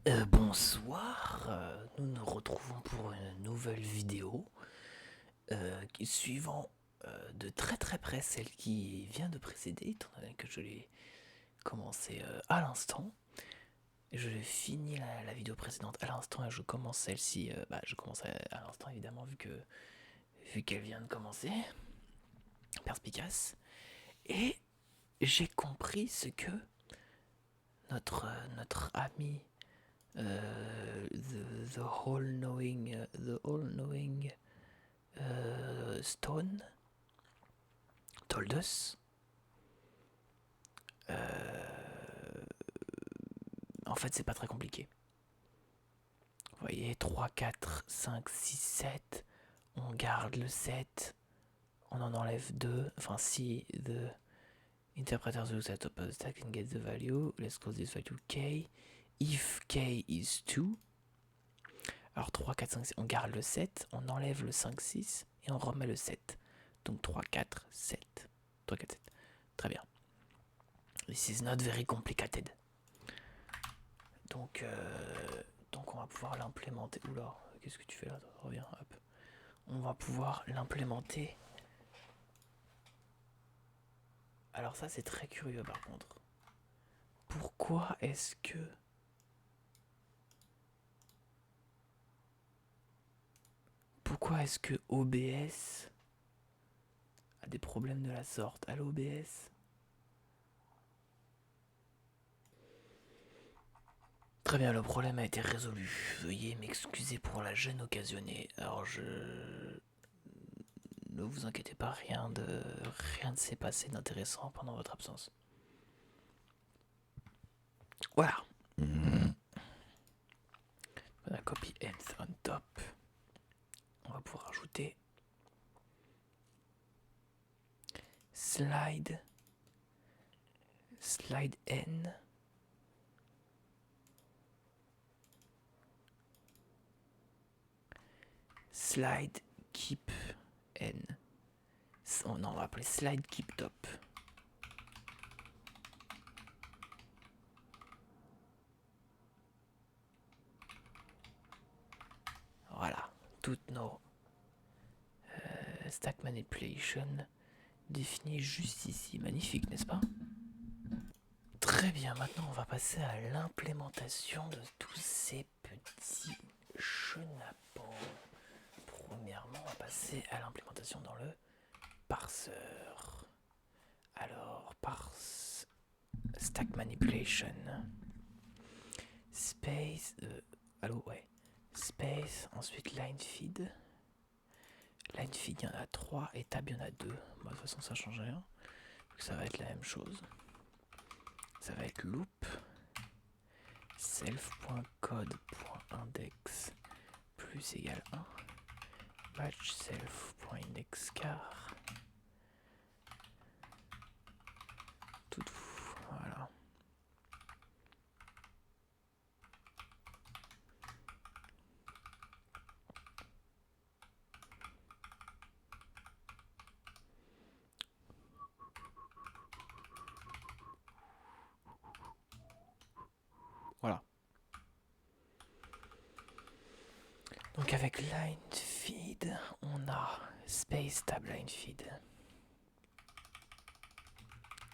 Bonsoir, nous nous retrouvons pour une nouvelle vidéo suivant de très très près celle qui vient de précéder, étant donné que je l'ai commencé à l'instant. Je finis la vidéo précédente à l'instant et je commence celle-ci. Je commence à l'instant évidemment vu qu'elle vient de commencer. Perspicace. Et j'ai compris ce que notre ami the all-knowing Stone told us. En fait, c'est pas très compliqué. Vous voyez, 3, 4, 5, 6, 7. On garde le 7. On en enlève 2. Enfin, si the interpreter the set up a stack and get the value, let's call this value k. If k is 2. Alors 3, 4, 5, 6. On garde le 7. On enlève le 5, 6. Et on remet le 7. Donc 3, 4, 7. 3, 4, 7. Très bien. This is not very complicated. Donc on va pouvoir l'implémenter. Oula, qu'est-ce que tu fais là? Reviens, hop. On va pouvoir l'implémenter. Alors ça c'est très curieux par contre. Pourquoi est-ce que... Pourquoi est-ce que OBS a des problèmes de la sorte? Allô OBS? Très bien, le problème a été résolu. Veuillez m'excuser pour la gêne occasionnée. Alors ne vous inquiétez pas, rien ne s'est passé d'intéressant pendant votre absence. Voilà. La copy ends on top. On va pouvoir ajouter slide n slide keep n. Oh non, on va appeler slide keep top. Voilà, toutes nos stack manipulation définies juste ici. Magnifique, n'est-ce pas? Très bien, maintenant on va passer à l'implémentation de tous ces petits chenapans. Premièrement, on va passer à l'implémentation dans le parseur. Alors, parse stack manipulation. Space. Allô, ouais. Space, ensuite line feed. Line feed, il y en a 3 et tab, il y en a 2. Bon, de toute façon, ça change rien. Donc, ça va être la même chose. Ça va être loop self.code.index plus égale 1 match self.indexCar tout voilà. Voilà. Donc avec line feed, on a space tab line feed.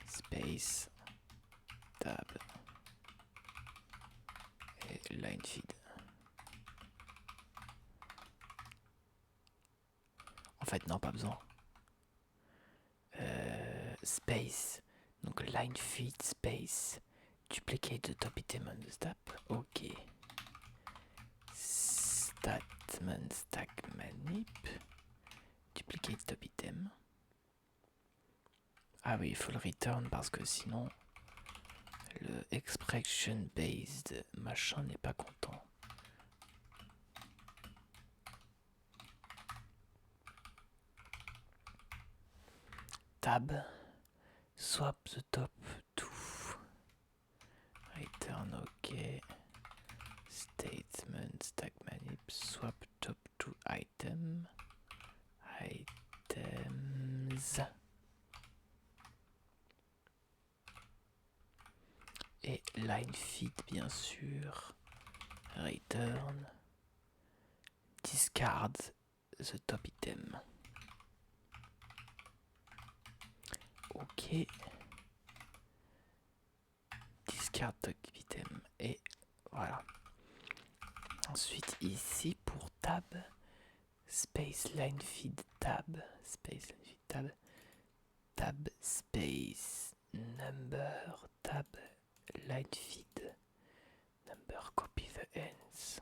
Space tab et line feed. En fait, non, pas besoin. Space. Donc line feed space. Duplicate the top item on the stack. Ok. Statement stack manip. Duplicate top item. Ah oui, il faut le return parce que sinon le expression based machin n'est pas content. Tab, swap the top to return ok. Statement stack manip swap top to item items et line feed bien sûr return, discard the top item. Ok. Discard top item. Et voilà. Ensuite ici pour tab, space line feed tab, space line feed tab, tab space number tab line feed number copy the ends.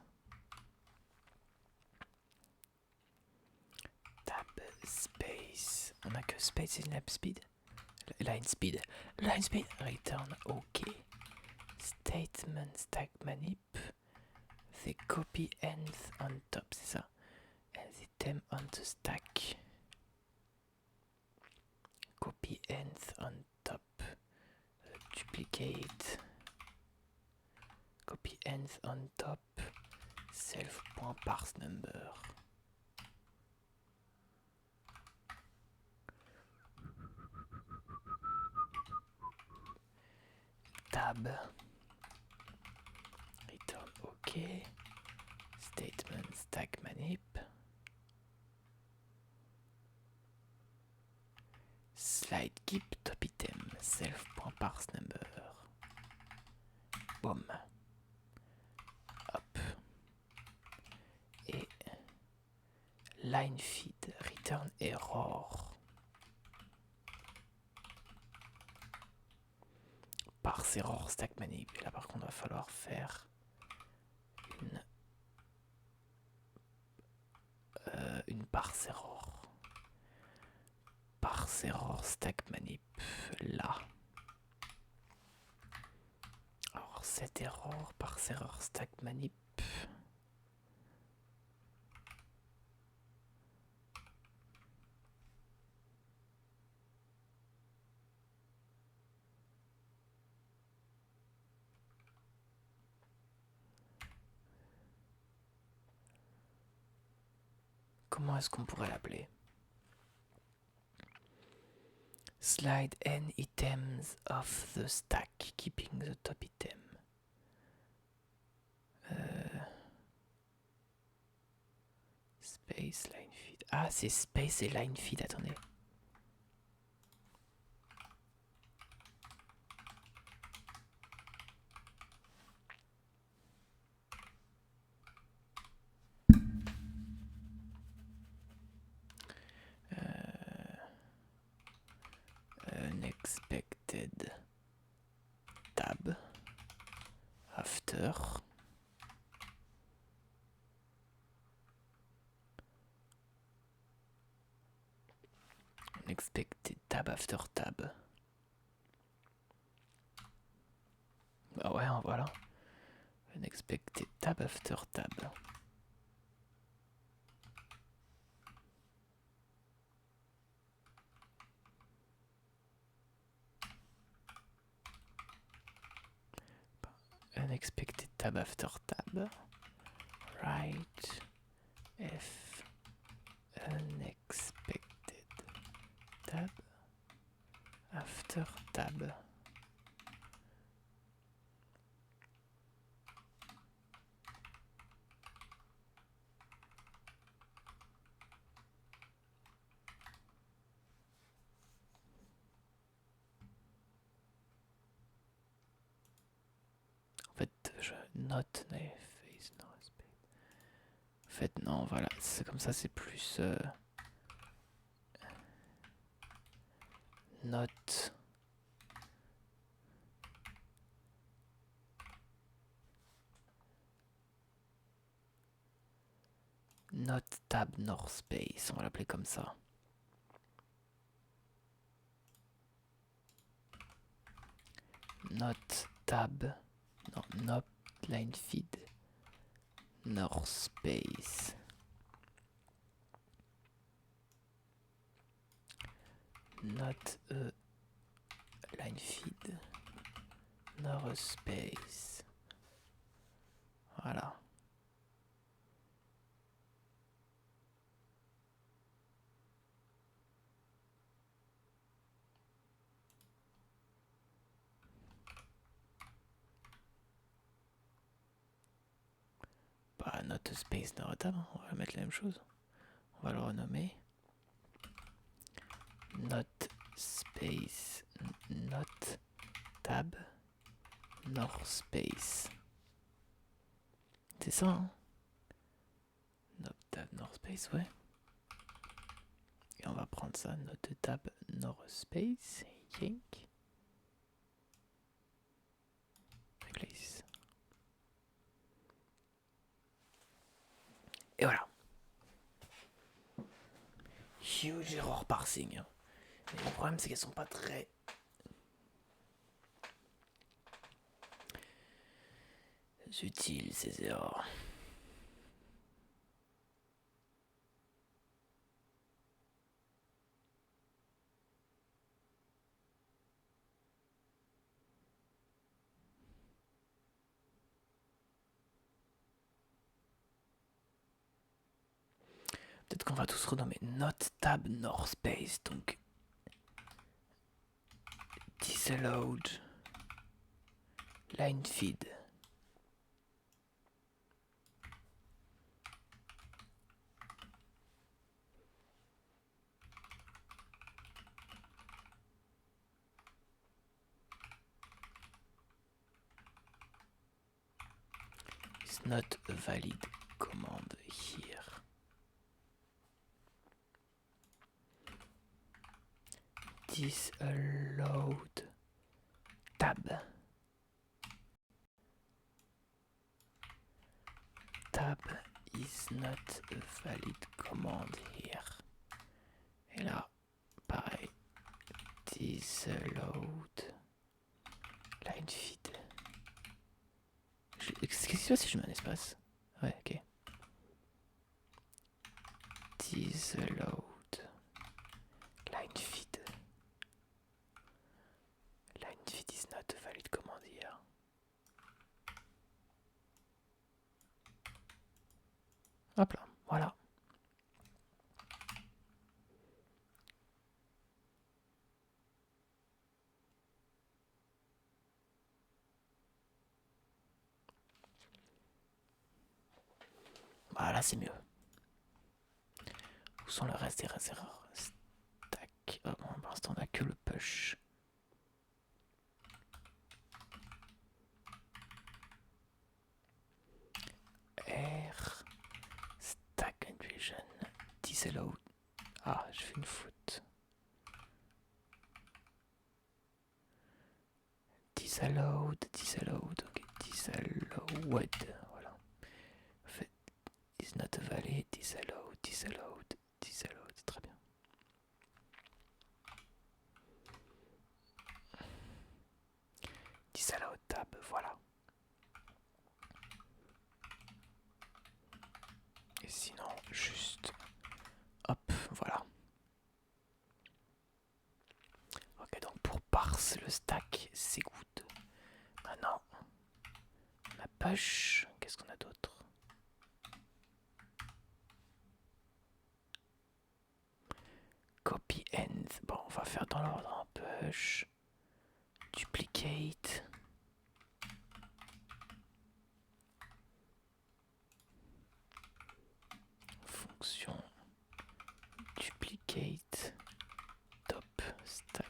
Tab space. On a que space et line speed. Line speed. Line speed. Return. Ok. Statement stack manip. The copy ends on top, c'est ça. And the item on the stack. Copy ends on top. Duplicate. Copy ends on top. Self.parse number. Tab. Return OK. Statement stack manip. Slide keep top item. Self.parse number. Boom. Hop. Et line feed. Return error. Parse error stack manip. Là par contre, il va falloir faire une parse error. Parse error stack manip. Là. Alors cette error, parse error stack manip. Comment est-ce qu'on pourrait l'appeler? Slide n items off the stack, keeping the top item. Space line feed. Ah, c'est space et line feed, attendez. Unexpected tab after unexpected tab after tab. Ah ouais, voilà. Unexpected tab after tab. Unexpected tab after tab. Right. F. Unexpected tab after tab. En fait, je note face no respect. En fait, non, voilà, c'est comme ça, c'est plus note. Note tab nor space, on va l'appeler comme ça. Note tab, non, note line feed nor space. Note line feed nor space. Voilà. Bah, not space not tab, on va mettre la même chose. On va le renommer. Not space not tab nor space. C'est ça, hein? Not tab nor space, ouais. Et on va prendre ça, not tab nor space. Yank. Replace. Et voilà. Huge error parsing. Mais le problème, c'est qu'elles sont pas très utiles, ces erreurs. Peut-être qu'on va tous renommer not tab nor space, donc disallowed line feed. Is not a valid command here. Disallowed tab. Tab is not a valid command here. Et là, pareil. Disallowed line feed. Qu'est-ce qui se passe si je mets un espace? Ouais, ok. Disallowed line feed. Line feed is not a valid command here. Hop là, voilà. Voilà, c'est mieux. Où sont le reste des erreurs? Stack. Oh, bon, pour l'instant, on n'a que le push. R. Stack inclusion. Disallowed. Ah, je fais une faute. Disallowed. Ok, disallowed. Voilà. En fait, is not valid. Disallowed. Très bien. Disallowed tab, voilà. Et sinon, juste... Hop, voilà. Ok, donc pour parse le stack, c'est good. Maintenant, on a push. Qu'est-ce qu'on a d'autre? Copy end. Bon, on va faire dans l'ordre. Push. Duplicate. Fonction duplicate top stack.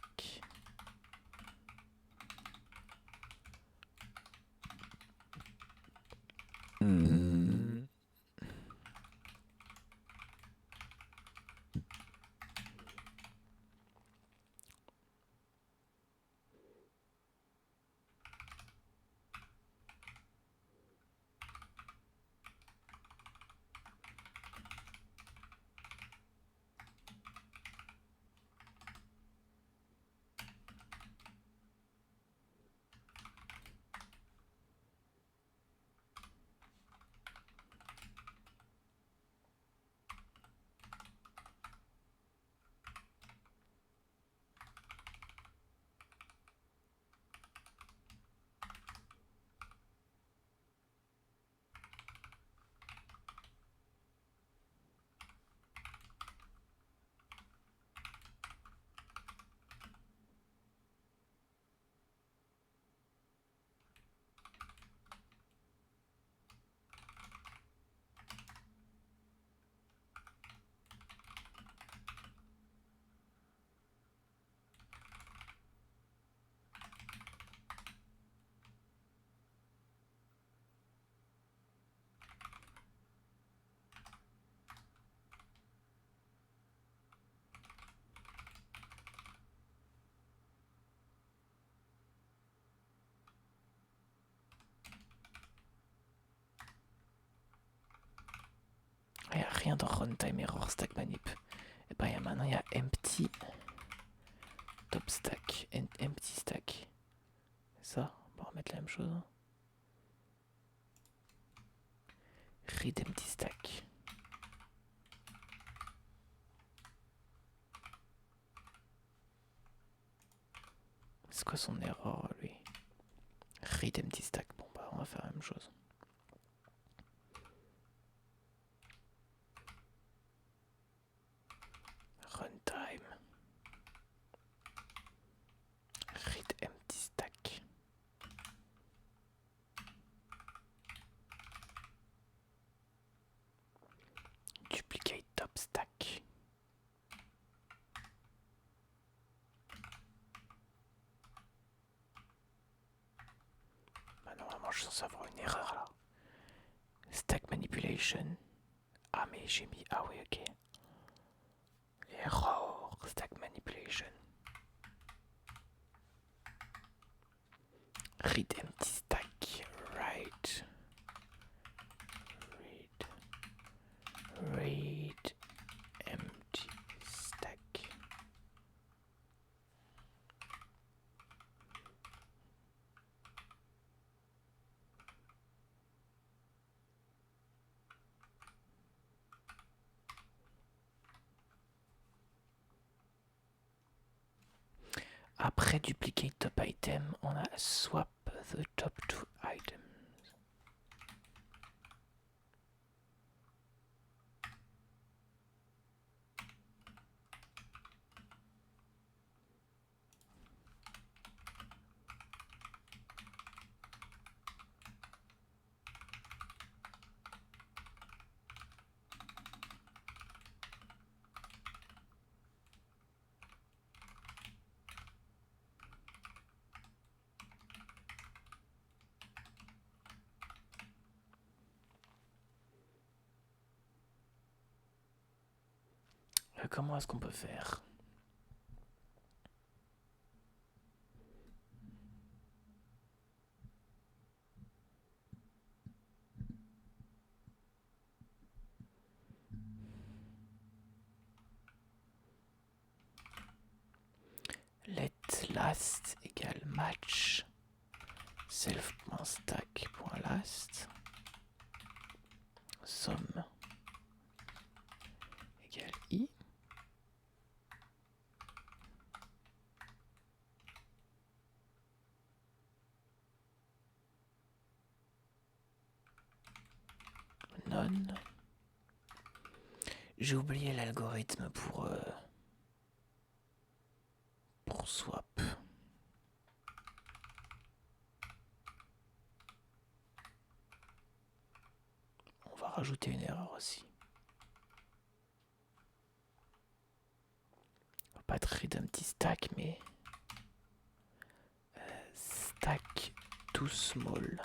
rien dans runtime error stack manip. Et ben maintenant il y a empty top stack and empty stack. C'est ça, on va remettre la même chose. Hein. Read empty stack. C'est quoi son erreur lui? Read empty stack. Bon bah on va faire la même chose. Runtime. Read empty stack. Duplicate top stack. Bah normalement je suis censé avoir une erreur là. Stack manipulation. Ah mais j'ai mis... Ah oui ok. Error. Stack manipulation. Read empty stack. Right. Read empty stack. Après duplicate top item, on a swap the top two items. Comment est-ce qu'on peut faire? Let last égale match self.stack.last somme égale i. Non. J'ai oublié l'algorithme pour swap. On va rajouter une erreur aussi. Pas de read empty stack, mais stack too small.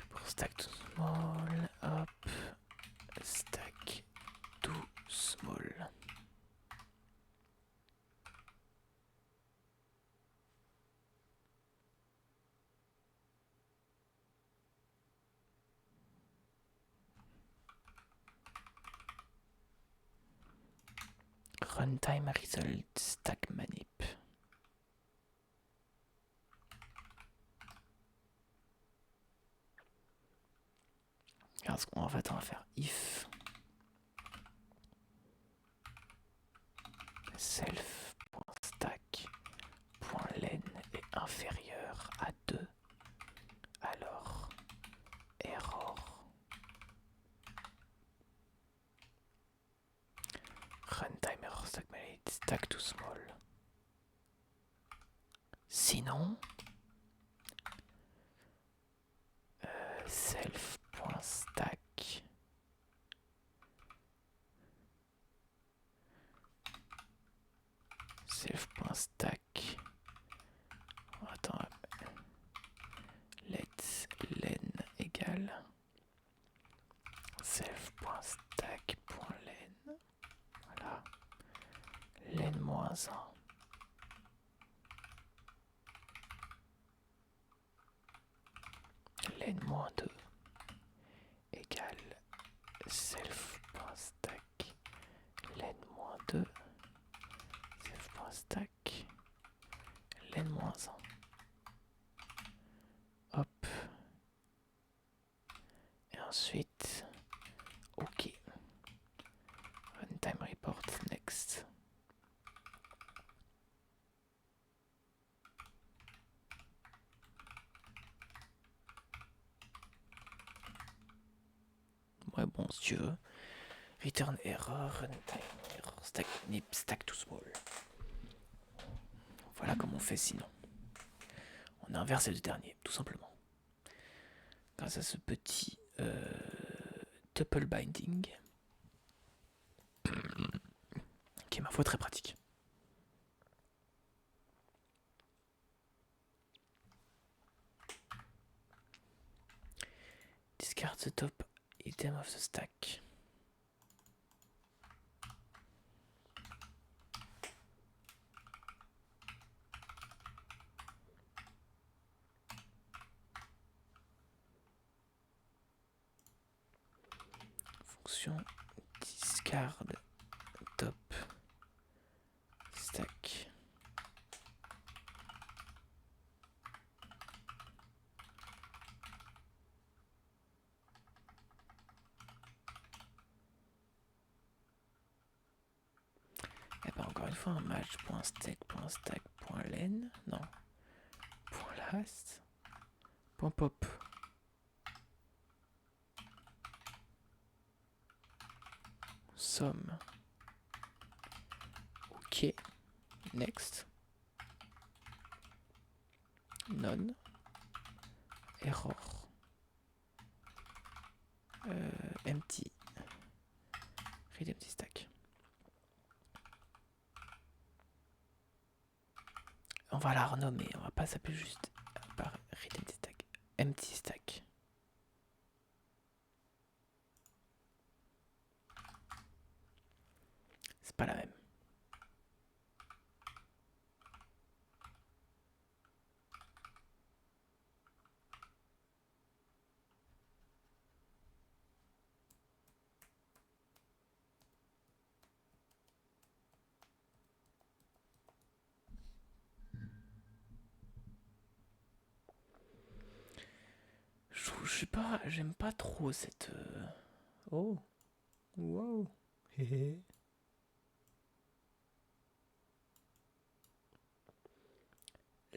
Pour stack too small, hop, stack too small. Runtime result stack manip. En fait, on va faire if self.stack.len est inférieur à 2, alors error. Runtime error stack manip stack too small. Sinon, self.stack attends, let's len égale self.stack.len, voilà, len moins 1. len-2 égale self.stack len-2 self.stack len-1. Hop. Et ensuite, ok. Runtime report next. Ouais, bon, si tu veux. Return error, runtime error, stack nip, stack too small. Voilà comment on fait sinon. On a inversé le dernier, tout simplement. Grâce à ce petit tuple binding, qui est ma foi très pratique. Discard the top item of the stack. Fonction discard top stack. Et ben encore une fois un match.stack.stack.len, non, .last, .pop. Somme. Ok. Next. None. Error. Empty. Read empty stack. On va la renommer, on va pas s'appeler juste par read empty stack. Empty stack. C'est pas la même. Je sais pas, j'aime pas trop cette. Oh, wow,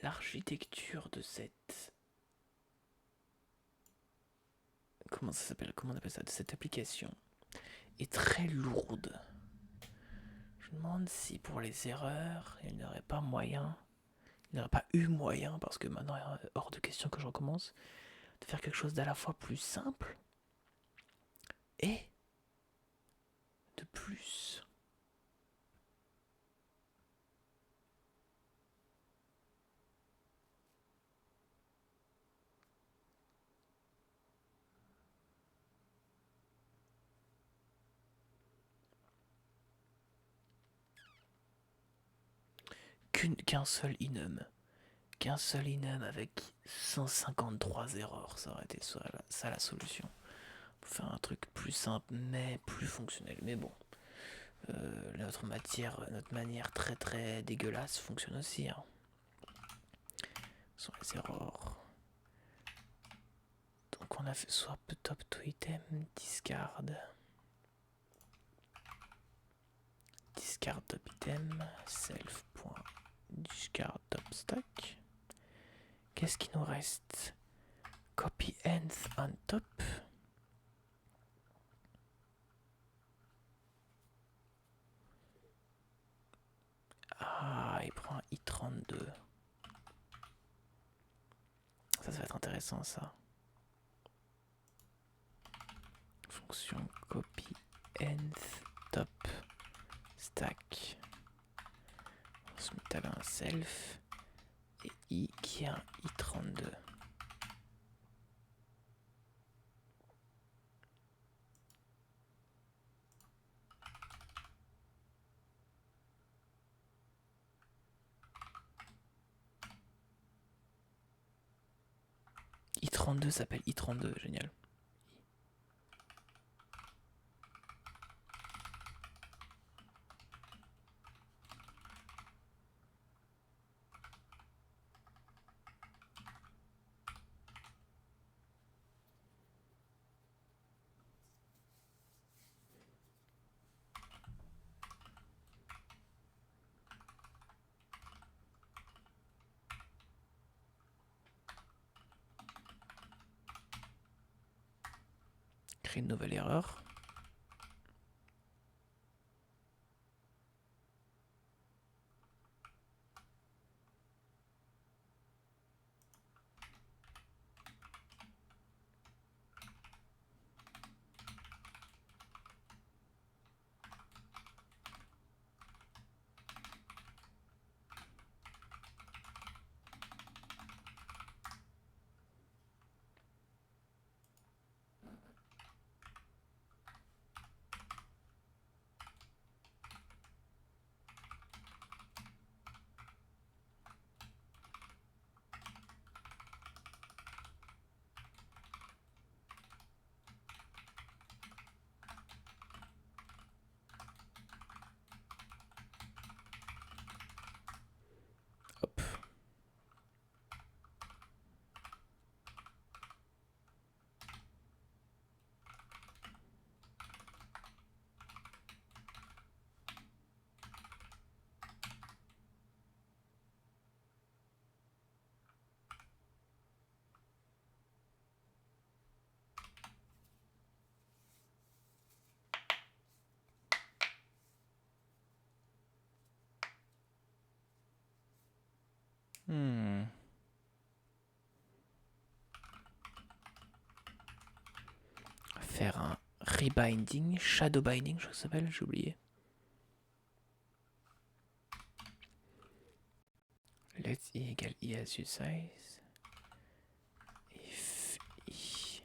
l'architecture de cette. Comment ça s'appelle? Comment on appelle ça? De cette application est très lourde. Je me demande si pour les erreurs, il n'y aurait pas moyen. Il n'y aurait pas eu moyen, parce que maintenant il est hors de question que je recommence, de faire quelque chose d'à la fois plus simple et de plus. Qu'un seul enum. Qu'un seul enum avec 153 erreurs, ça aurait été ça la solution. Pour faire un truc plus simple mais plus fonctionnel. Mais bon, notre manière très très dégueulasse fonctionne aussi. Hein. Ce sont les erreurs. Donc on a fait swap top to item, discard top item, self.discard top stack. Qu'est-ce qui nous reste? Copy nth on top. Ah, il prend un i32. Ça va être intéressant ça. Fonction copy nth top stack. On se met à un self et i qui est un i32. I32 s'appelle I32, génial. Créer une nouvelle erreur. Hop. Faire un rebinding, shadow binding, je crois que ça s'appelle, j'ai oublié. Let i égale i as you size. If i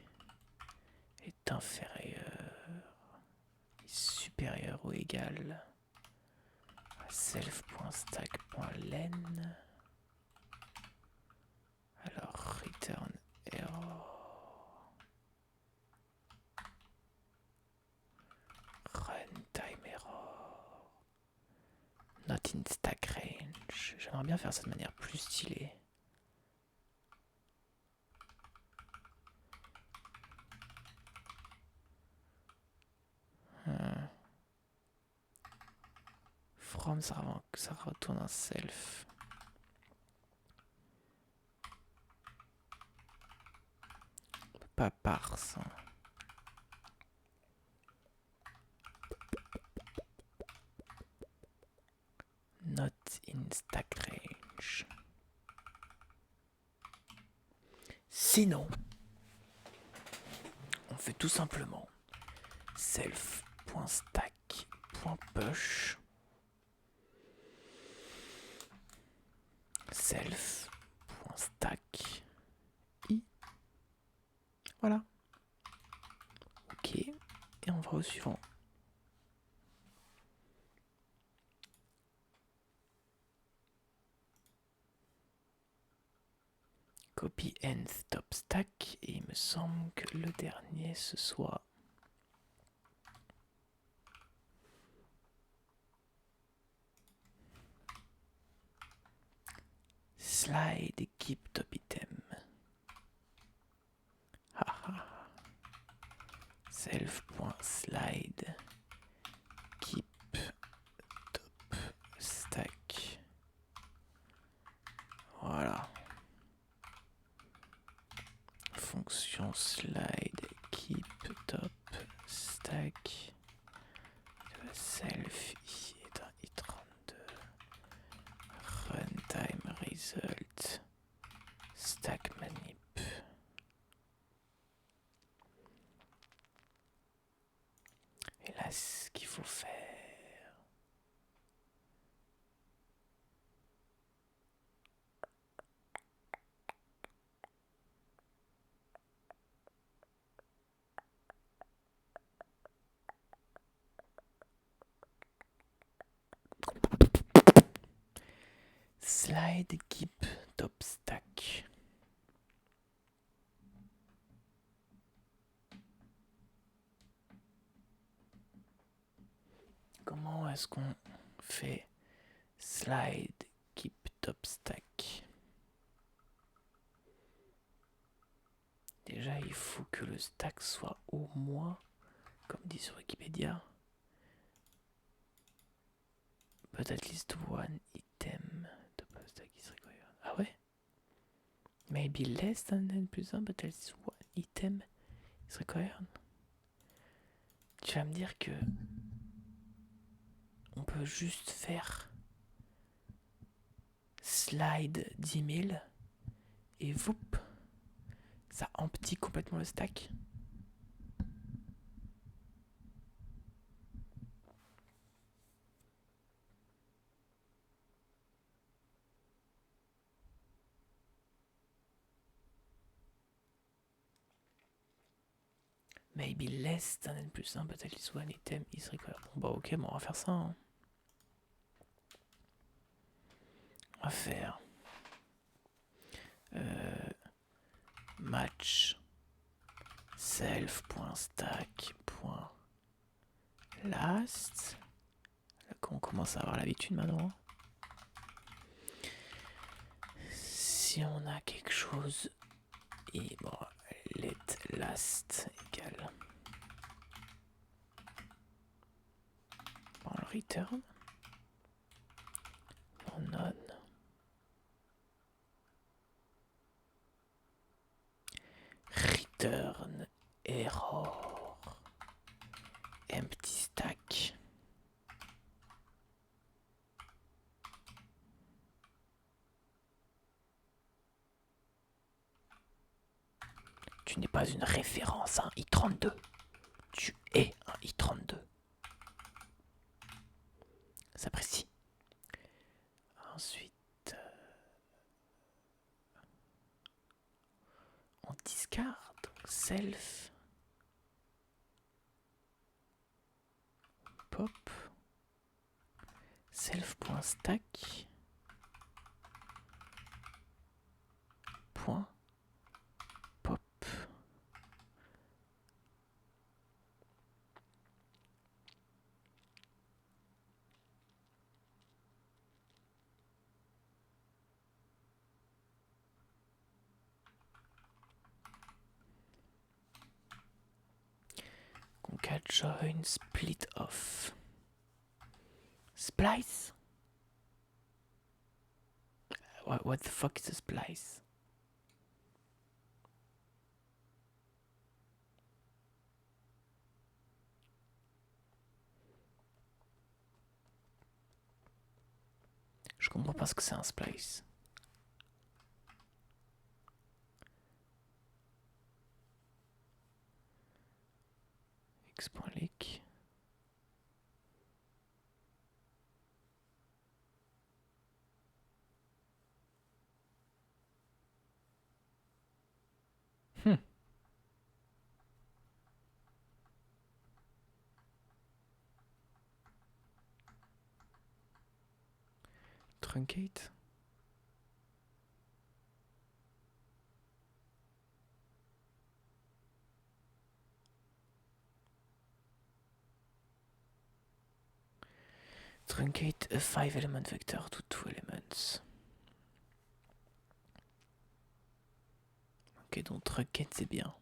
est inférieur, supérieur ou égal à self.stack.len, alors return error, runtime error, not in stack range. J'aimerais bien faire ça de manière plus stylée. From, ça retourne un self. Pas parse. Not in stack range. Sinon, on fait tout simplement self.stack.push self.stack i. Voilà. Ok. Et on va au suivant. Copy and stop stack. Et il me semble que le dernier ce soit slide keep top item. Self.slide keep top stack. Voilà. Fonction slide keep top stack de self i est un i32 runtime result stack manip. Et là, ce qu'il faut faire, slide keep top stack. est-ce qu'on fait slide keep top stack? Déjà, il faut que le stack soit au moins, comme dit sur Wikipédia, but at least one item. Top stack is required. Ah ouais? Maybe less than n plus 1, but at least one item is required. Tu vas me dire que on peut juste faire slide 10 000 et voop, ça emptit complètement le stack. Maybe less than n plus 1, but at least one item is required. Bon bah ok, bon, on va faire ça. Hein. On va faire match self.stack.last. Là, on commence à avoir l'habitude maintenant. Si on a quelque chose et bon, let last égale bon, le return non return error empty stack. Tu n'es pas une référence à un i32. Tu es un i32. S'apprécie. Ensuite, on discard. Donc self. Pop. Self.stack. Point. Pop. Concat join split off. Splice? What the fuck is a splice? Je comprends pas ce que c'est un splice. X.leak. Truncate. Truncate a 5-element vector to 2 elements. Ok, donc truncate c'est bien.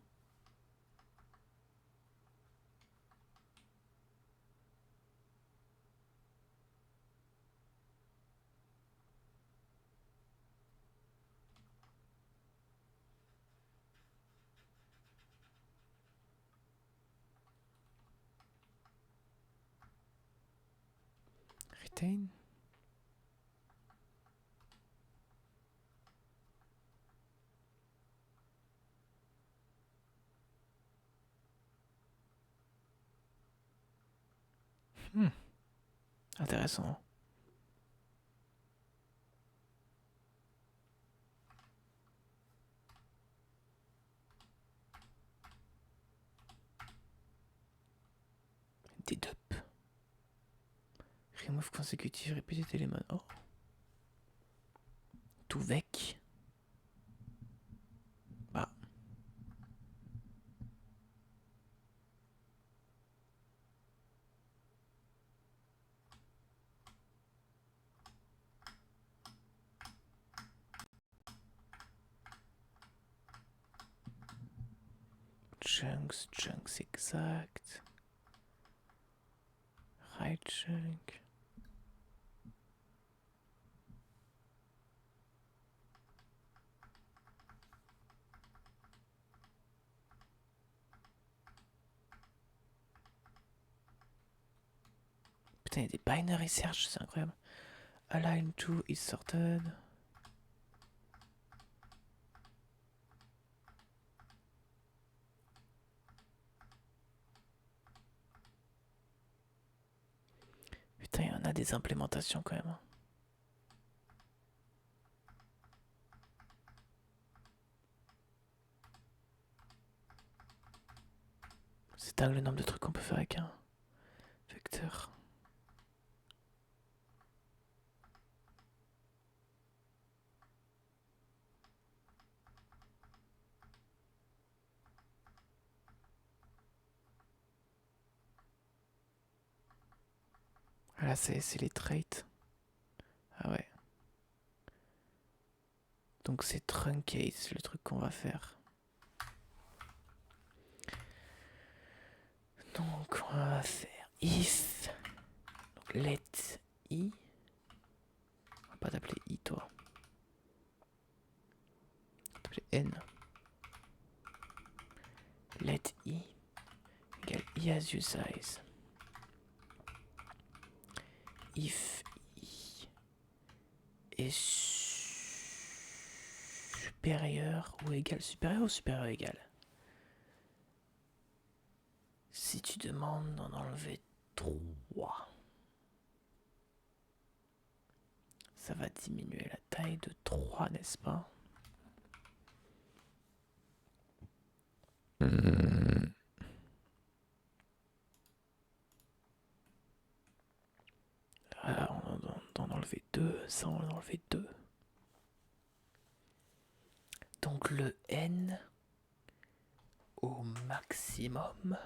Retain. Intéressant. Dedup. Remove consecutive repeated element. Oh. Tout vec. Bah. chunks exact. Right chunk. Putain, il y a des binary search, c'est incroyable. Align to is sorted. Putain, il y en a des implémentations quand même. C'est dingue le nombre de trucs qu'on peut faire avec un vecteur. Ah là, c'est les traits. Ah ouais. Donc c'est truncate le truc qu'on va faire. Donc on va faire if. Donc let i. On va pas t'appeler i toi. On va t'appeler n. Let i égale i as you size. If i est supérieur ou égal. Supérieur ou supérieur égal. Si tu demandes d'en enlever 3, ça va diminuer la taille de 3, n'est-ce pas? Alors, on en enlever 2, ça on en enlever 2. Donc le n au maximum.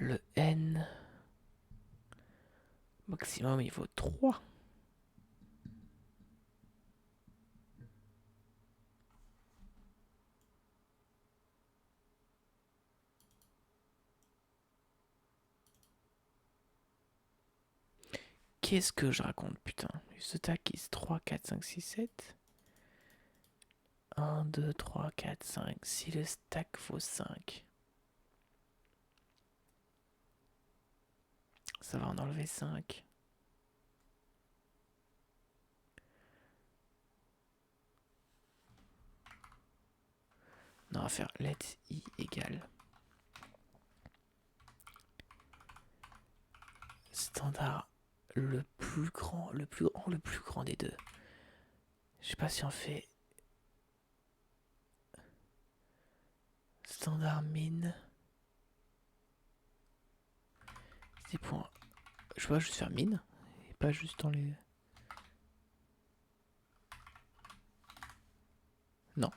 Le n maximum il vaut 3. Qu'est-ce que je raconte, putain? Ce stack is 3, 4, 5, 6, 7. 1, 2, 3, 4, 5. Si le stack vaut 5, ça va en enlever 5. Non, on va faire let i égale standard le plus grand des deux. Je sais pas si on fait standard min. Des points. Je vois juste faire min et pas juste dans les. Non.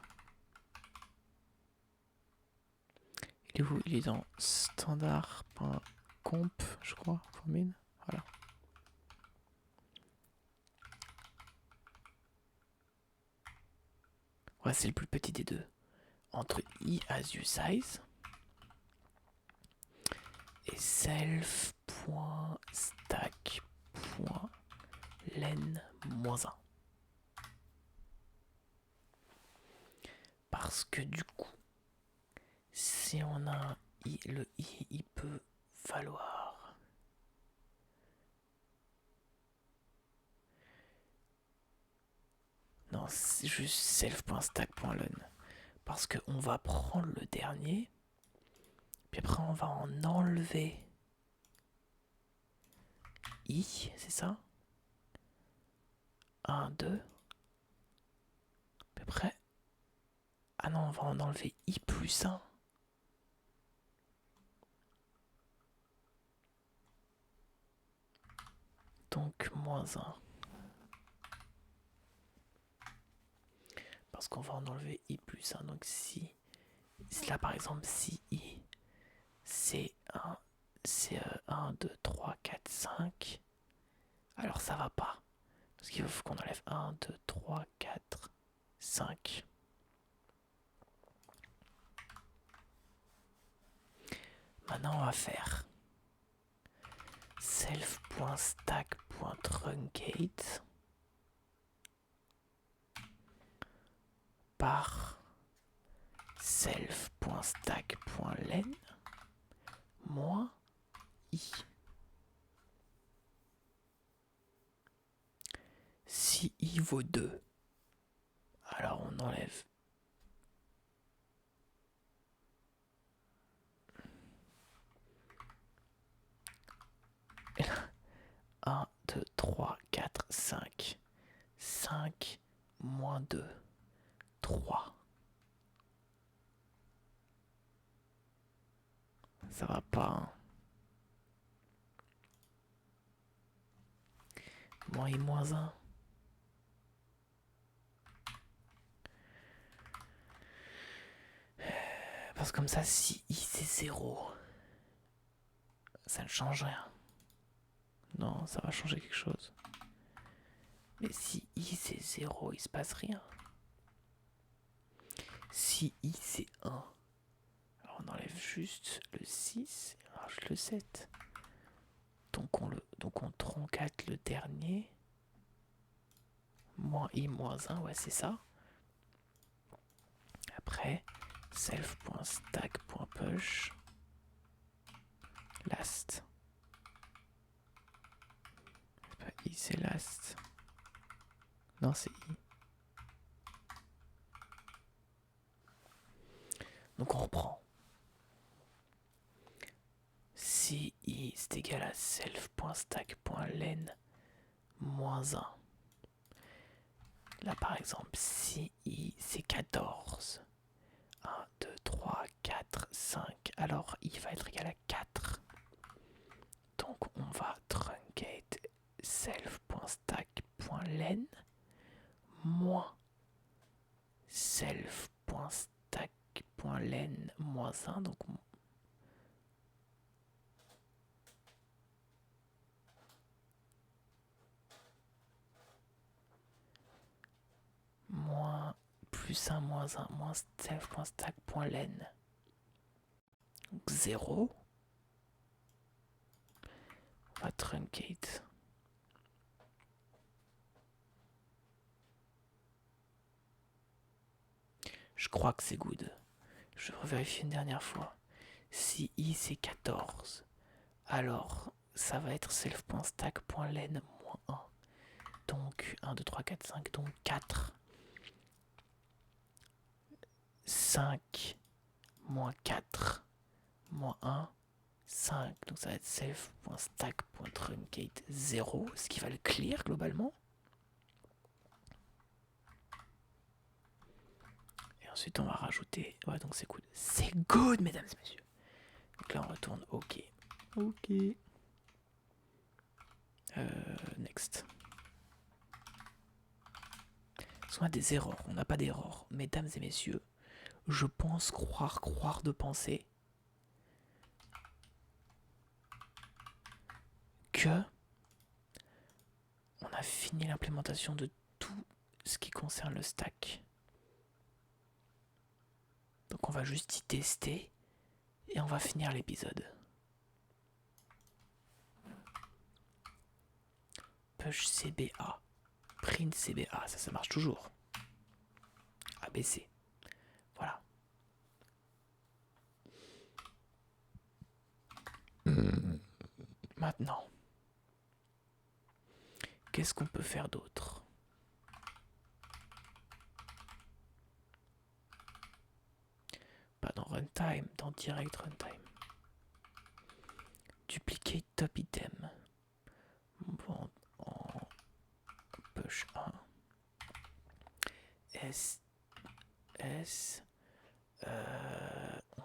Il est où? Il est dans standard.comp, je crois, pour min. Voilà. Ouais, c'est le plus petit des deux. Entre i as you size et self.stack.len-1. Parce que du coup, si on a un i, le i, il peut valoir. Non, c'est juste self.stack.len. Parce qu'on va prendre le dernier, puis après on va en enlever i, c'est ça? 1, 2. Puis après, ah non, on va en enlever i plus 1. Donc moins 1. Parce qu'on va en enlever i plus 1. Donc si là par exemple si i c'est 1, 2, 3, 4, 5, alors ça va pas. Parce qu'il faut qu'on enlève 1, 2, 3, 4, 5. Maintenant on va faire self.stack.truncate par self.stack.len moins i. Si i vaut 2, alors on enlève 1, 2, 3, 4, 5. 5 moins 2, 3. Ça va pas, hein. Moins i moins 1. Parce que comme ça, si i c'est 0, ça ne change rien. Non, ça va changer quelque chose. Mais si i c'est 0, il se passe rien. Si i c'est 1, alors on enlève juste le 6 et on rajoute le 7. Donc on troncate le dernier. Moins i moins 1, ouais c'est ça. Après, self.stack.push last. C'est pas i, c'est last. Non, c'est i. Donc on reprend. Si i c'est égal à self.stack.len moins 1. Là par exemple, si i c'est 14. 1, 2, 3, 4, 5. Alors i va être égal à 4. Donc on va truncate self.stack.len moins self.stack.len moins 1. Donc moins plus 1 moins 1 moins self.stack.len. Donc 0. On va truncate. Je crois que c'est good. Je vais vérifier une dernière fois. Si i c'est 14, alors ça va être self.stack.len moins 1. Donc 1, 2, 3, 4, 5, donc 4. 5 moins 4 moins 1, 5. Donc ça va être self.stack.truncate 0, ce qui va le clear globalement. Et ensuite on va rajouter. Ouais, donc c'est good. C'est good, mesdames et messieurs. Donc là on retourne OK. OK. Next. Parce qu'on a des erreurs. On n'a pas d'erreurs. Mesdames et messieurs, je pense croire de penser que on a fini l'implémentation de tout ce qui concerne le stack. Donc on va juste y tester et on va finir l'épisode. Push CBA, print CBA, ça marche toujours. ABC, voilà. Maintenant, qu'est-ce qu'on peut faire d'autre? Pas dans runtime, dans direct runtime. Duplicate top item. Bon, en push 1. S.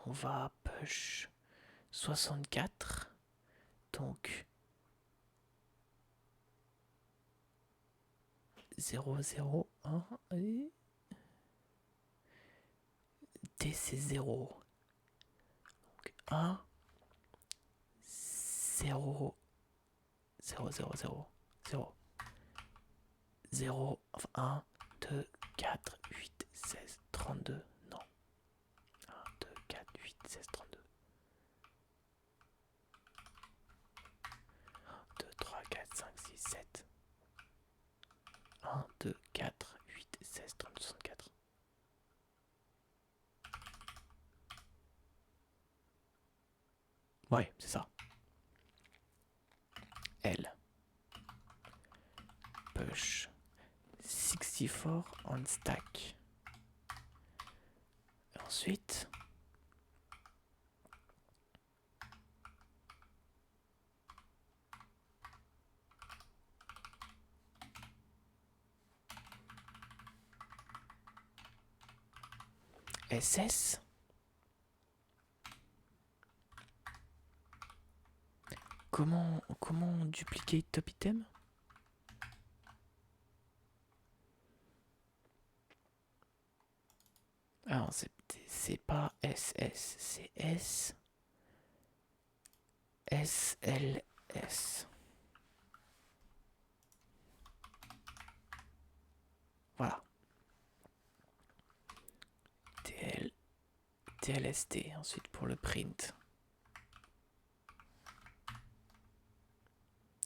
On va push 64. Donc 0, 0, 1. Et T, c'est 0. Donc 1, 0, 0, 0, 0, 0. 0, enfin 1, 2, 4, 8, 16, 32. Non. 1, 2, 4, 8, 16, 32. 2, 3, 4, 5, 6, 7. 1, 2, 4, 8, 16, 32, 64. Ouais, c'est ça. L. Push 64 on stack. Et ensuite, SS. Comment dupliquer top item? Alors, c'est pas SS, c'est SLS. Voilà. TLST, ensuite pour le print.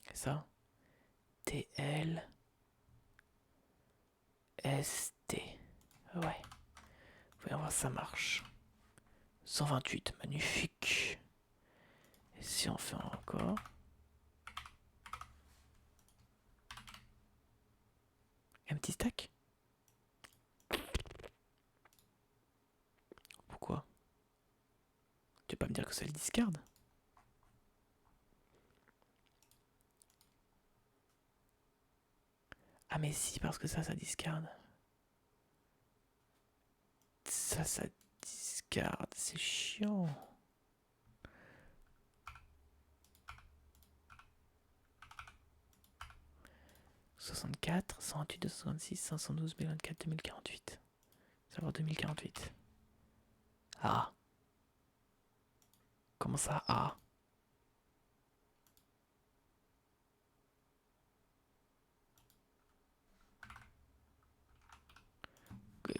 C'est ça? TLST. Ouais. Voyons voir, ça marche. 128, magnifique. Et si on fait encore. Empty stack? Pourquoi? Tu vas pas me dire que ça le discard? Ah mais si, parce que ça discard. Ça discard, c'est chiant. « 64, 128, 266, 512, 1024, 2048. Savoir 2048. Ah. Comment ça, ah?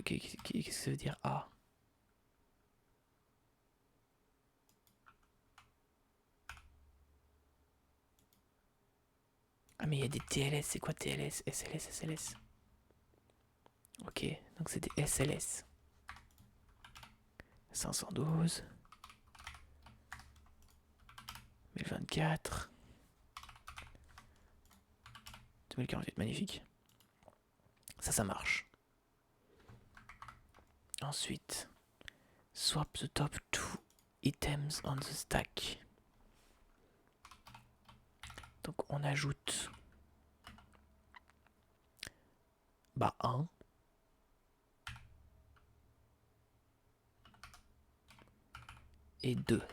Qu'est-ce que ça veut dire ah? Ah mais il y a des TLS, c'est quoi TLS? SLS, SLS. Ok, donc c'est des SLS. 512. 1024. 2048, magnifique. Ça marche. Ensuite, swap the top 2 items on the stack. Donc on ajoute 1 et 2.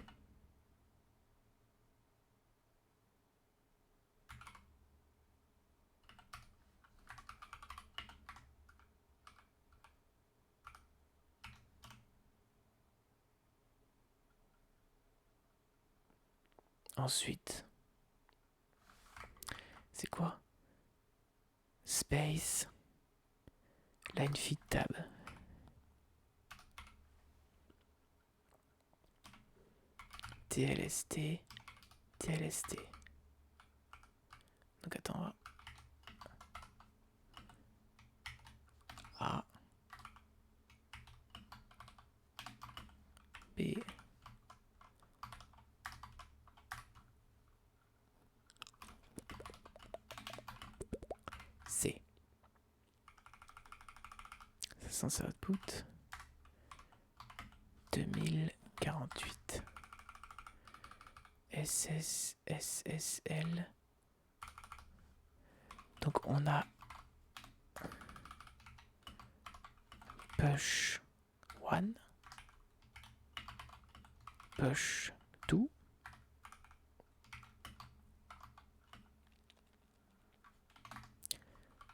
Ensuite, c'est quoi? Space, line fit tab. TLST, TLST. Donc attends, A, B, C. Ça sent output 2048. SS, SSL. Donc on a push 1, push 2,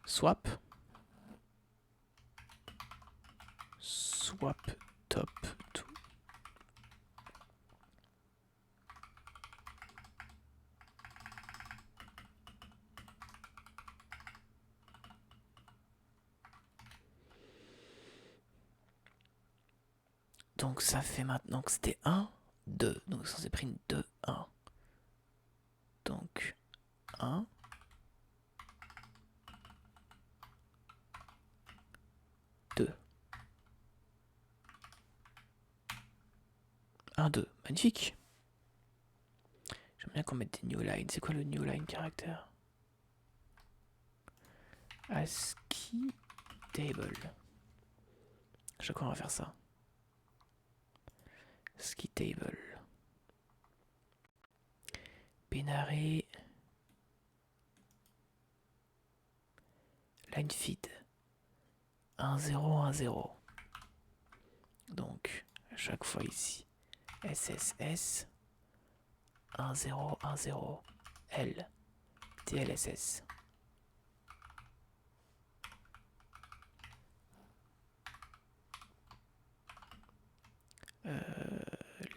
swap swap top to. Donc ça fait maintenant que c'était 1, 2. Donc ça s'est pris une 2, 1. Donc 1. 2. 1, 2. Magnifique. J'aime bien qu'on mette des new lines. C'est quoi le new line caractère? ASCII table. Chaque fois on va faire ça. ASCII table. Binary. Line feed. 1, 0, 1, 0. Donc, à chaque fois ici, SSS. 1, 0, 1, 0. L. TLSS.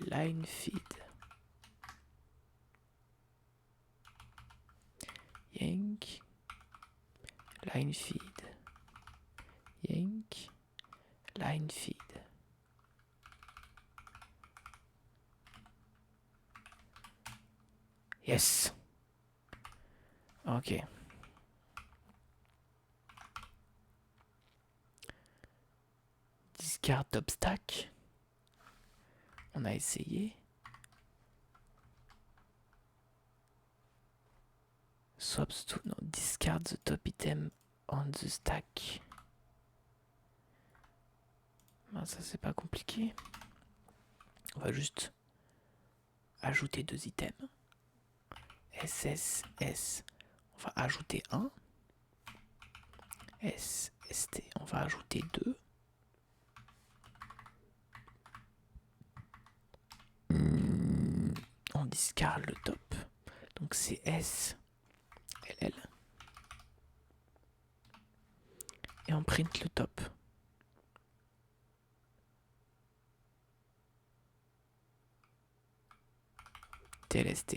Line feed. Yank. Line feed. Yank. Line feed. Yes. Ok. Discard top stack. On a essayé. Swaps to. Non, discard the top item on the stack. Ben, ça c'est pas compliqué. On va juste ajouter 2 items. SSS. On va ajouter 1. SST. On va ajouter 2. On discard le top. Donc c'est S. LL. Et on print le top. TLST.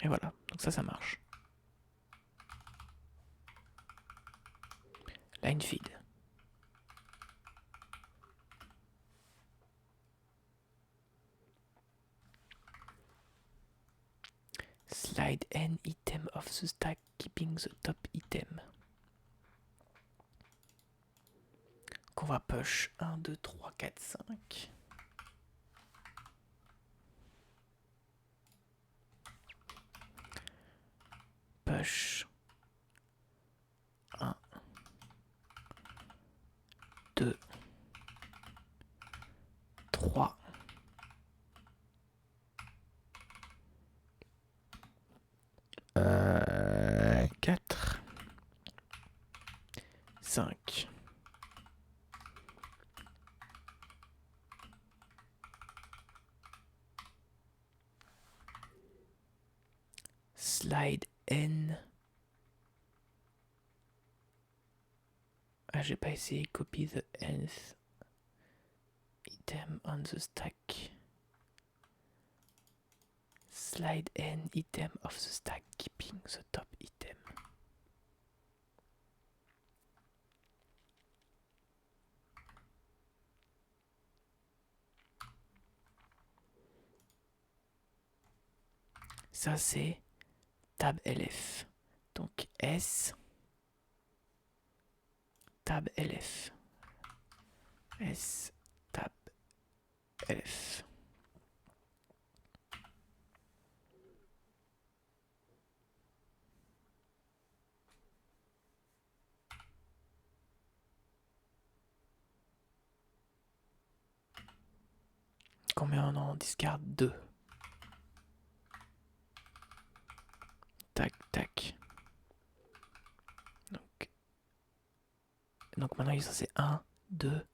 Et voilà, donc ça marche. Line feed. Slide n item of the stack, keeping the top item. Qu'on va push 1, 2, 3, 4, 5. Push 1, 2, 3. 4, 5. Slide N. Ah, j'ai pas essayé. Copy the nth item on the stack. Slide N item of the stack, keeping the top item. Ça c'est tab LF. Donc S tab LF. S tab LF. Combien on en discard 2. Tac, tac. Donc maintenant il est censé 1, 2,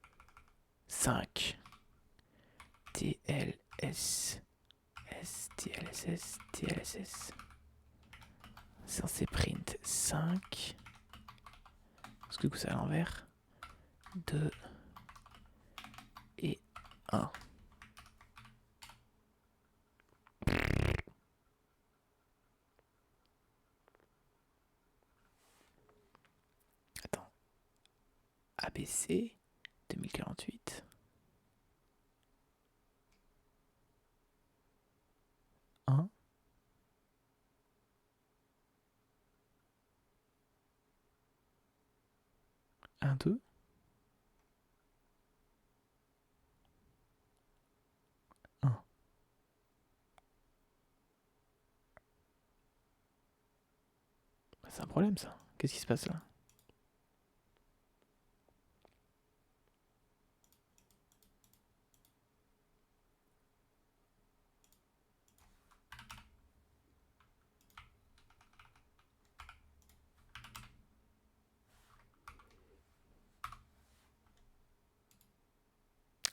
5. TLS. S, TLSS, TLSS. censé print 5. Parce que du coup c'est à l'envers. 2 et 1. Attends. ABC 2048. 1. 1, 2. 1. C'est un problème ça. Qu'est-ce qui se passe là?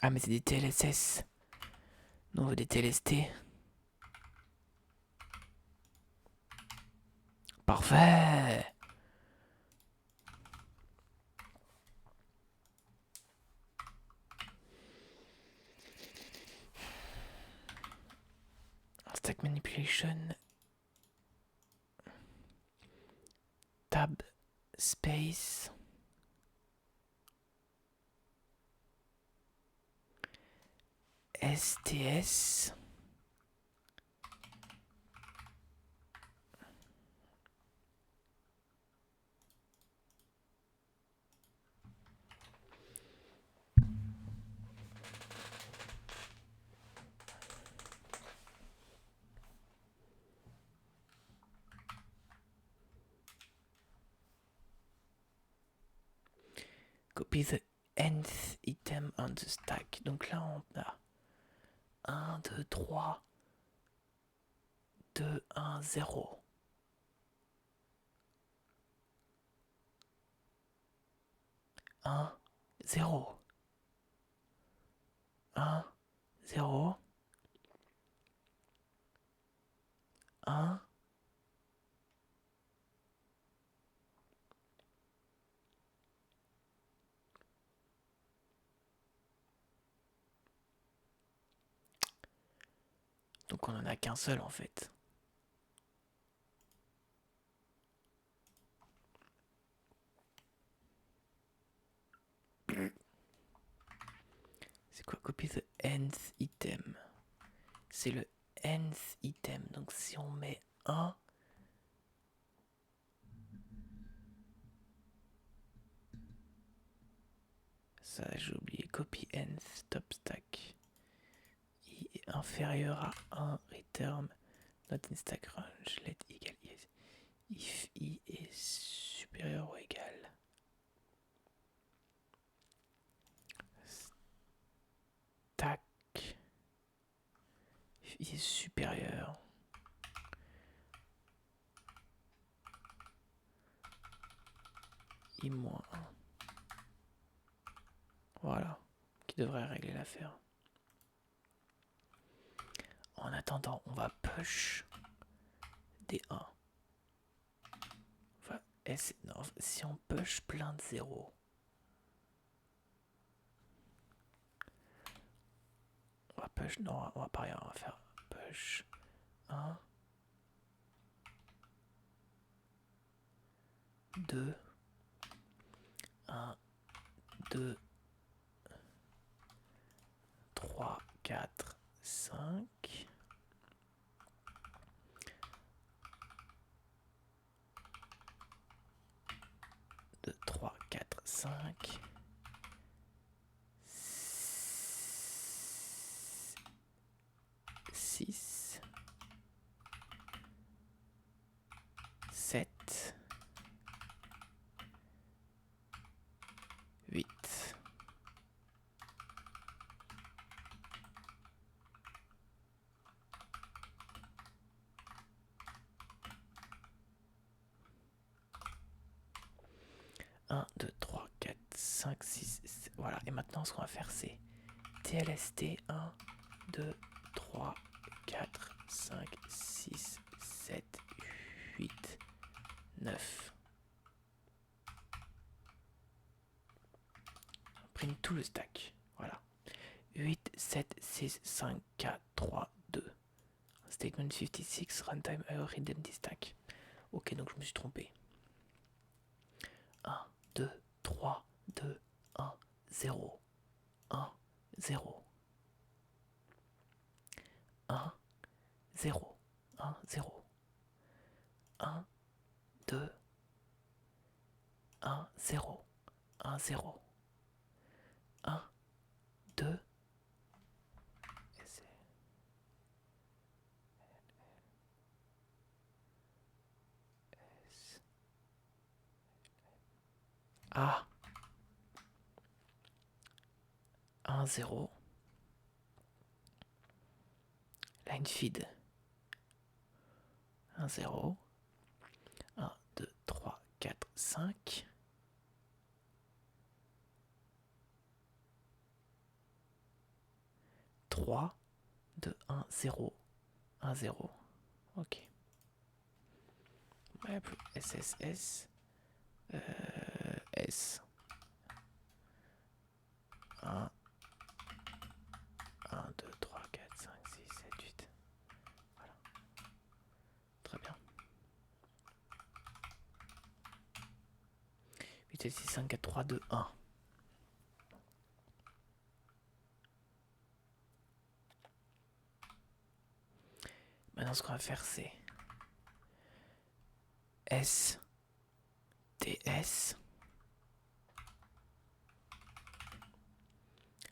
Ah mais c'est des TLSS. Nous on veut des TLST. Parfait. Stack manipulation. Tab space. STS. Copy the nth item on the stack. Donc là on a 1, 2, 3, 2, 1, 0. 1, 0. 1, 0. 1. Donc on en a qu'un seul en fait. C'est quoi copy the nth item? C'est le nth item. Donc si on met 1, ça j'ai oublié. Copy nth top stack. I est inférieur à 1, return not in stack range, let égal yes. If I est supérieur ou égal. Stack. If I est supérieur. I moins 1. Voilà. Qui devrait régler l'affaire. En attendant, on va push des 1. Enfin, non, si on push plein de 0, on va push. Non, on va pas rien. On va faire push 1, 2, 1, 2, 3, 4, 5. 2, 3, 4, 5. 6. 7. 8. 1, 2, 3, 4, 5, 6, 7. Voilà. Et maintenant, ce qu'on va faire, c'est TLST 1, 2, 3, 4, 5, 6, 7, 8, 9. On prime tout le stack. Voilà. 8, 7, 6, 5, 4, 3, 2. Statement 56, runtime error identity stack. Ok, donc je me suis trompé. 1, 2, 3, 2, 1, 0. 1, 0. 1, 0. 1, 0. 1, 2, 1, 0. 1, 0. 1, 2. A. 1, 0. Line feed. 1, 0. 1, 2, 3, 4, 5. 3, 2, 1, 0. 1, 0. Ok. Ouais, plus SSS. S. 1, 1, 2, 3, 4, 5, 6, 7, 8. Voilà. Très bien. 8, 7, 6, 5, 4, 3, 2, 1. Maintenant, ce qu'on va faire, c'est S, TS,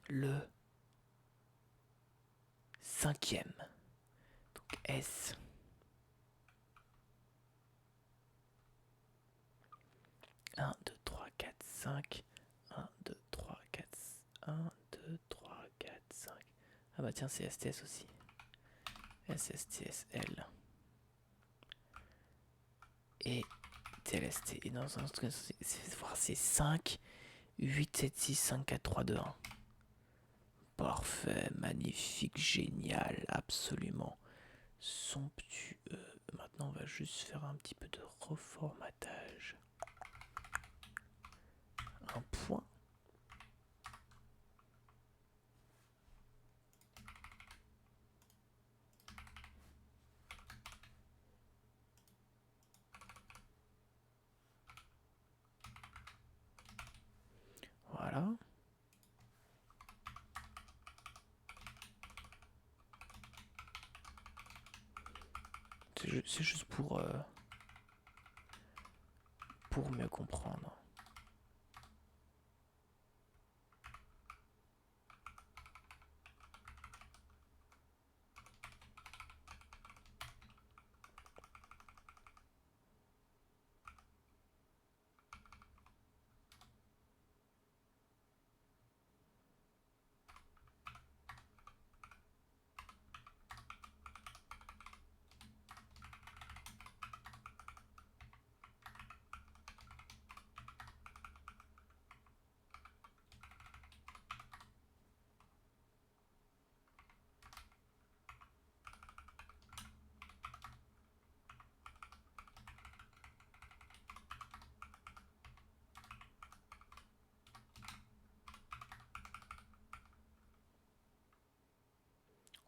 le cinquième. Donc S. 1, 2, 3, 4, 5. 1, 2, 3, 4, 1, 2, 3, 4, 5. Ah bah tiens, c'est STS aussi. SSTSL. Et TLST. Et non, c'est 5, 8, 7, 6, 5, 4, 3, 2, 1. Parfait, magnifique, génial, absolument somptueux. Maintenant, on va juste faire un petit peu de reformatage. Un point. Voilà. C'est juste pour mieux comprendre.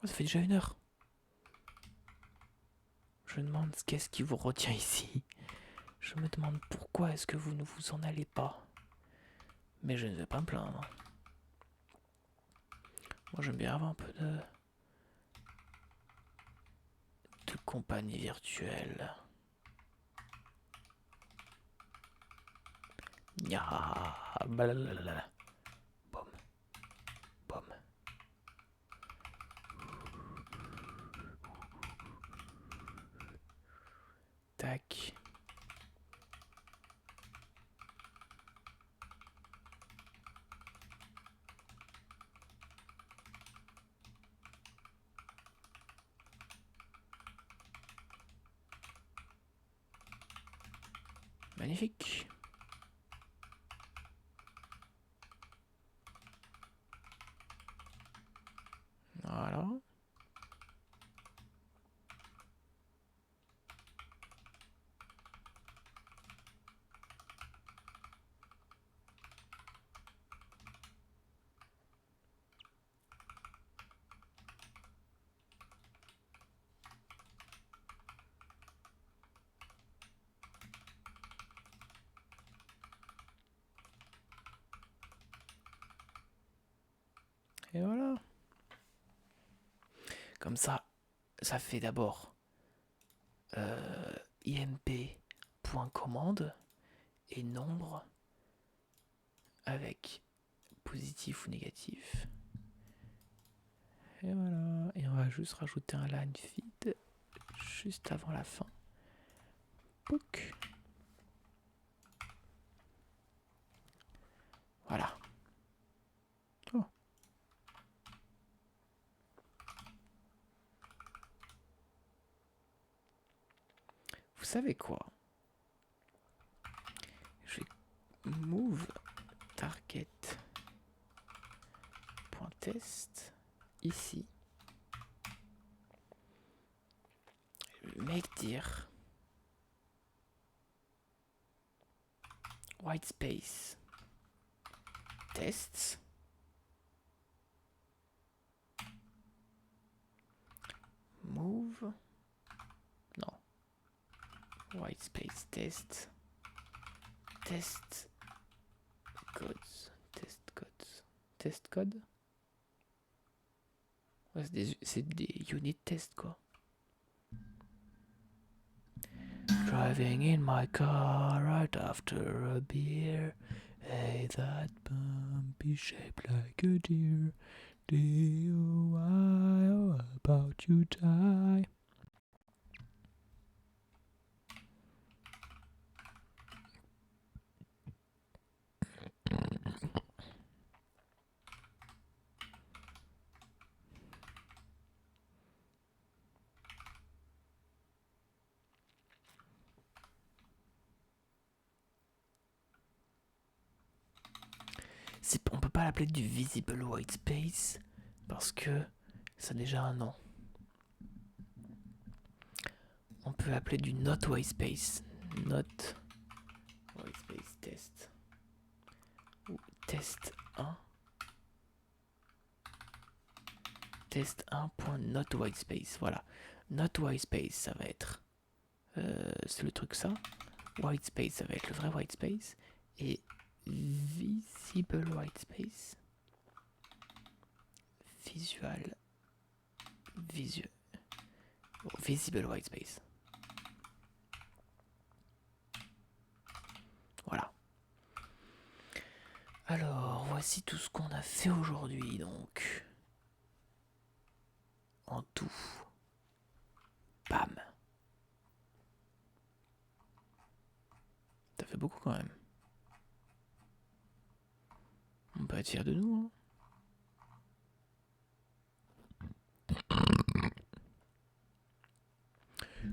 Oh, ça fait déjà 1 heure. Je me demande qu'est-ce qui vous retient ici. Je me demande pourquoi est-ce que vous ne vous en allez pas. Mais je ne vais pas me plaindre. Moi, j'aime bien avoir un peu de compagnie virtuelle. Nya, blablabla. Boum, boum. Tac. Magnifique. Voilà. Et voilà. Comme ça fait d'abord imp.commande et nombre avec positif ou négatif. Et voilà. Et on va juste rajouter un line feed juste avant la fin. Pouc. Voilà. Oh. Vous savez quoi? Je vais move target.test ici. Make dir white space tests move non white space test codes test code. Ouais, c'est des unit tests quoi. Driving in my car right after a beer. Hey, that bumpy shaped like a deer. D-O-I, how about you die? On peut pas l'appeler du visible white space parce que ça a déjà un nom. On peut l'appeler du not white space. Not white space test. Ou test 1. Test 1.not white space. Voilà. Not white space, ça va être. C'est le truc ça. White space, ça va être le vrai white space. Et visible white space. Visible white space. Voilà. Alors, voici tout ce qu'on a fait aujourd'hui, donc. En tout. Bam. Ça fait beaucoup quand même. On peut être fier de nous, hein.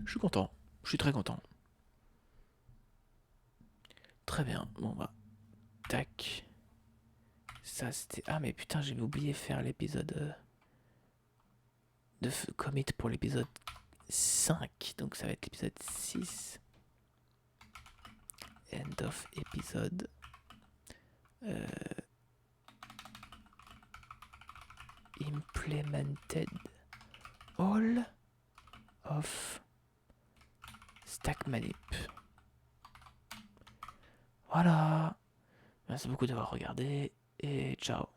Je suis content. Je suis très content. Très bien. Bon bah. Tac. Ça c'était. Ah mais putain, j'avais oublié de faire l'épisode de commit pour l'épisode 5. Donc ça va être l'épisode 6. End of épisode. Implemented all of stack manip. Voilà. Merci beaucoup d'avoir regardé et ciao.